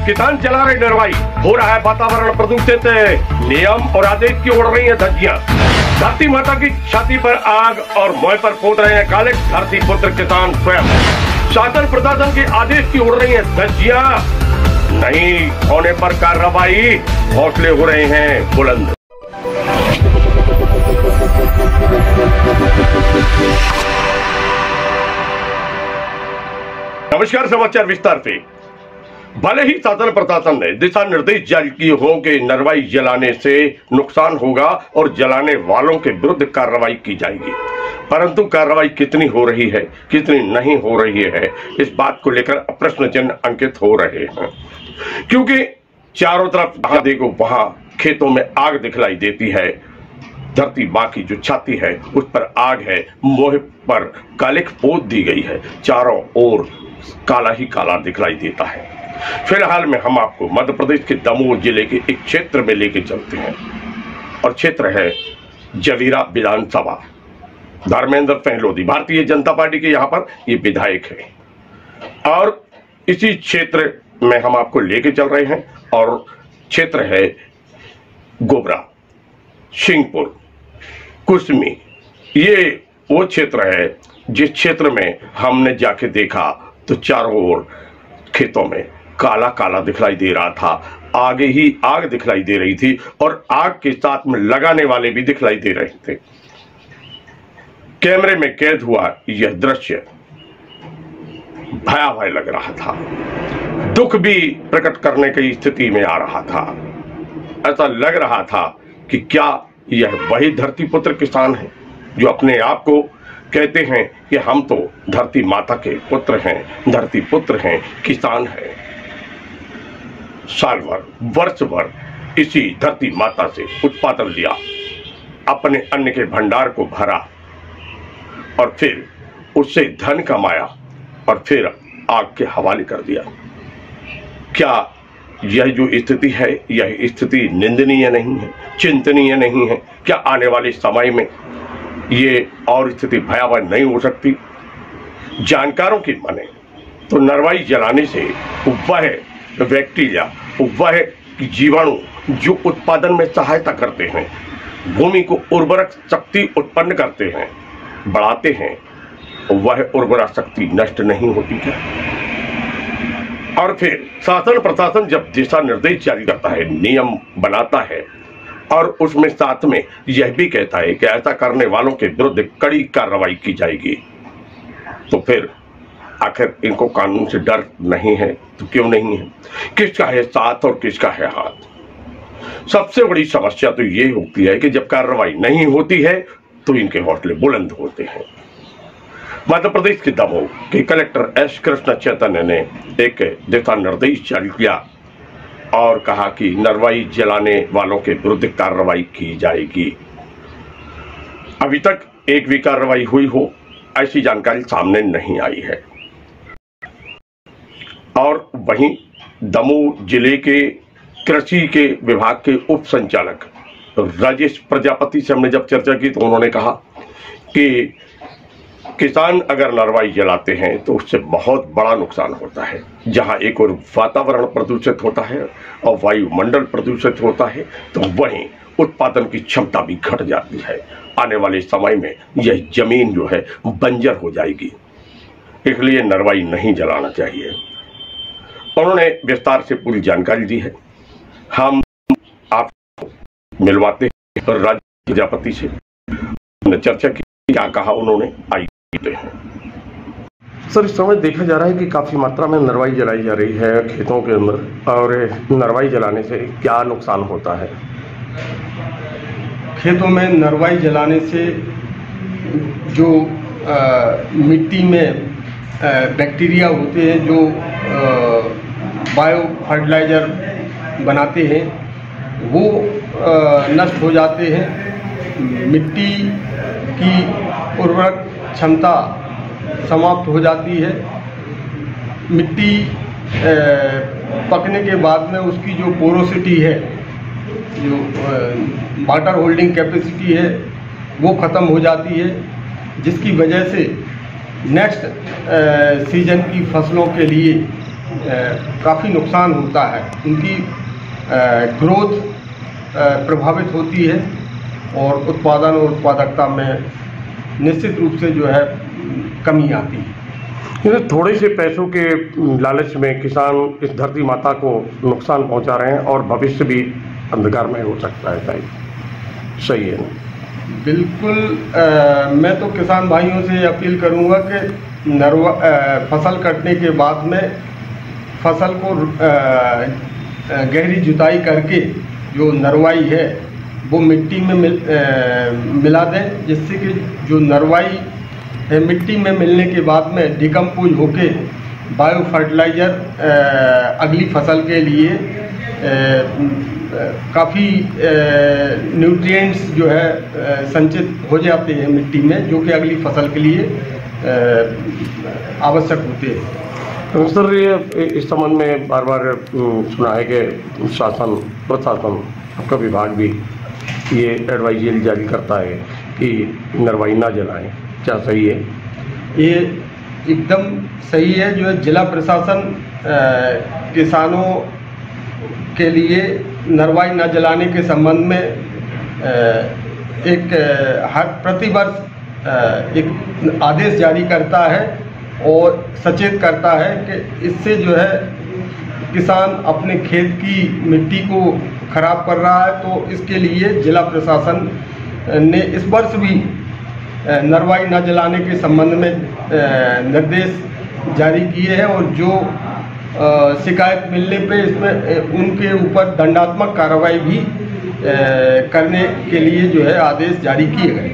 किसान चला रहे नरवाई, हो रहा है वातावरण प्रदूषित, नियम और आदेश की उड़ रही है धज्जियां। धरती माता की छाती पर आग और मोह पर पोत रहे हैं काले धरती पुत्र किसान स्वयं। शासन प्रशासन के आदेश की उड़ रही है धज्जियां, नहीं होने पर कार्रवाई, हौसले हो रहे हैं बुलंद। नमस्कार, समाचार विस्तार से। भले ही शासन प्रशासन ने दिशा निर्देश जारी किए हो कि नरवाई जलाने से नुकसान होगा और जलाने वालों के विरुद्ध कार्रवाई की जाएगी, परंतु कार्रवाई कितनी हो रही है, कितनी नहीं हो रही है, इस बात को लेकर प्रश्न चिन्ह अंकित हो रहे हैं। क्योंकि चारों तरफ जहां देखो वहां खेतों में आग दिखलाई देती है। धरती मां की जो छाती है उस पर आग है, मोह पर कालिक पोत दी गई है, चारों ओर काला ही काला दिखलाई देता है। फिलहाल में हम आपको मध्य प्रदेश के दमोह जिले के एक क्षेत्र में लेके चलते हैं और क्षेत्र है जवीरा विधानसभा। धर्मेंद्र पहलोदी भारतीय जनता पार्टी के यहाँ पर ये विधायक है और इसी क्षेत्र में हम आपको लेके चल रहे हैं और क्षेत्र है गोबरा, सिंहपुर, कुसमी। ये वो क्षेत्र है जिस क्षेत्र में हमने जाके देखा तो चारों ओर खेतों में काला काला दिखलाई दे रहा था, आगे ही आग दिखलाई दे रही थी और आग के साथ में लगाने वाले भी दिखलाई दे रहे थे। कैमरे में कैद हुआ यह दृश्य भयावह लग रहा था, दुख भी प्रकट करने की स्थिति में आ रहा था। ऐसा लग रहा था कि क्या यह वही धरती पुत्र किसान है जो अपने आप को कहते हैं कि हम तो धरती माता के पुत्र हैं, धरती पुत्र हैं, किसान हैं। साल भर, वर्ष भर इसी धरती माता से उत्पादन लिया, अपने अन्न के भंडार को भरा और फिर उससे धन कमाया और फिर आग के हवाले कर दिया। क्या यह जो स्थिति है, यह स्थिति निंदनीय नहीं है, चिंतनीय नहीं है? क्या आने वाले समय में ये और स्थिति भयावह नहीं हो सकती? जानकारों की माने तो नरवाई जलाने से वह बैक्टीरिया, वह जीवाणु जो उत्पादन में सहायता करते हैं, भूमि को उर्वरक शक्ति उत्पन्न करते हैं, बढ़ाते हैं, वह उर्वरक शक्ति नष्ट नहीं होती क्या? और फिर शासन प्रशासन जब दिशा निर्देश जारी करता है, नियम बनाता है और उसमें साथ में यह भी कहता है कि ऐसा करने वालों के विरुद्ध कड़ी कार्रवाई की जाएगी, तो फिर आखिर इनको कानून से डर नहीं है तो क्यों नहीं है? किसका है साथ और किसका है हाथ? सबसे बड़ी समस्या तो ये होती है कि जब कार्रवाई नहीं होती है तो इनके हौसले बुलंद होते हैं। मध्य प्रदेश के दमोह के कलेक्टर एस कृष्ण चैतन्य ने एक दिशा निर्देश जारी किया और कहा कि नरवाई जलाने वालों के विरुद्ध कार्रवाई की जाएगी। अभी तक एक भी कार्रवाई हुई हो ऐसी जानकारी सामने नहीं आई है। और वहीं दमोह जिले के कृषि के विभाग के उप संचालक राजेश प्रजापति से हमने जब चर्चा की तो उन्होंने कहा कि किसान अगर नरवाई जलाते हैं तो उससे बहुत बड़ा नुकसान होता है। जहां एक और वातावरण प्रदूषित होता है और वायुमंडल प्रदूषित होता है तो वहीं उत्पादन की क्षमता भी घट जाती है। आने वाले समय में यह जमीन जो है बंजर हो जाएगी, इसलिए नरवाई नहीं जलाना चाहिए। उन्होंने विस्तार से पूरी जानकारी दी है, हम आपको मिलवाते हैं राजेश प्रजापति से। हमने चर्चा की, क्या कहा उन्होंने, आइए हैं। सर, इस समय देखा जा रहा है कि काफी मात्रा में नरवाई जलाई जा रही है खेतों के अंदर, और नरवाई जलाने से क्या नुकसान होता है? खेतों में नरवाई जलाने से जो मिट्टी में बैक्टीरिया होते हैं जो बायो फर्टिलाइजर बनाते हैं वो नष्ट हो जाते हैं। मिट्टी की उर्वरक क्षमता समाप्त हो जाती है। मिट्टी पकने के बाद में उसकी जो पोरोसिटी है, जो वाटर होल्डिंग कैपेसिटी है, वो ख़त्म हो जाती है, जिसकी वजह से नेक्स्ट सीजन की फसलों के लिए काफ़ी नुकसान होता है, उनकी ग्रोथ प्रभावित होती है और उत्पादन और उत्पादकता में निश्चित रूप से जो है कमी आती है। थोड़े से पैसों के लालच में किसान इस धरती माता को नुकसान पहुंचा रहे हैं और भविष्य भी अंधकार में हो सकता है। सही है? बिल्कुल। मैं तो किसान भाइयों से अपील करूंगा कि फसल कटने के बाद में फसल को गहरी जुताई करके जो नरवाई है वो मिट्टी में मिला दें, जिससे कि जो नरवाई है मिट्टी में मिलने के बाद में डिकम्पोज होके बायो फर्टिलाइज़र अगली फसल के लिए काफ़ी न्यूट्रिएंट्स जो है संचित हो जाते हैं मिट्टी में, जो कि अगली फसल के लिए आवश्यक होते हैं। तो सर, ये इस संबंध में बार बार सुना है कि शासन प्रशासन आपका विभाग भी ये एडवाइजरी जारी करता है कि नरवाई ना जलाएं, क्या सही है? ये एकदम सही है। जो है जिला प्रशासन किसानों के लिए नरवाई न जलाने के संबंध में एक हर प्रतिवर्ष एक आदेश जारी करता है और सचेत करता है कि इससे जो है किसान अपने खेत की मिट्टी को खराब कर रहा है। तो इसके लिए जिला प्रशासन ने इस वर्ष भी नरवाई न जलाने के संबंध में निर्देश जारी किए हैं और जो शिकायत मिलने पे इसमें उनके ऊपर दंडात्मक कार्रवाई भी करने के लिए जो है आदेश जारी किए गए।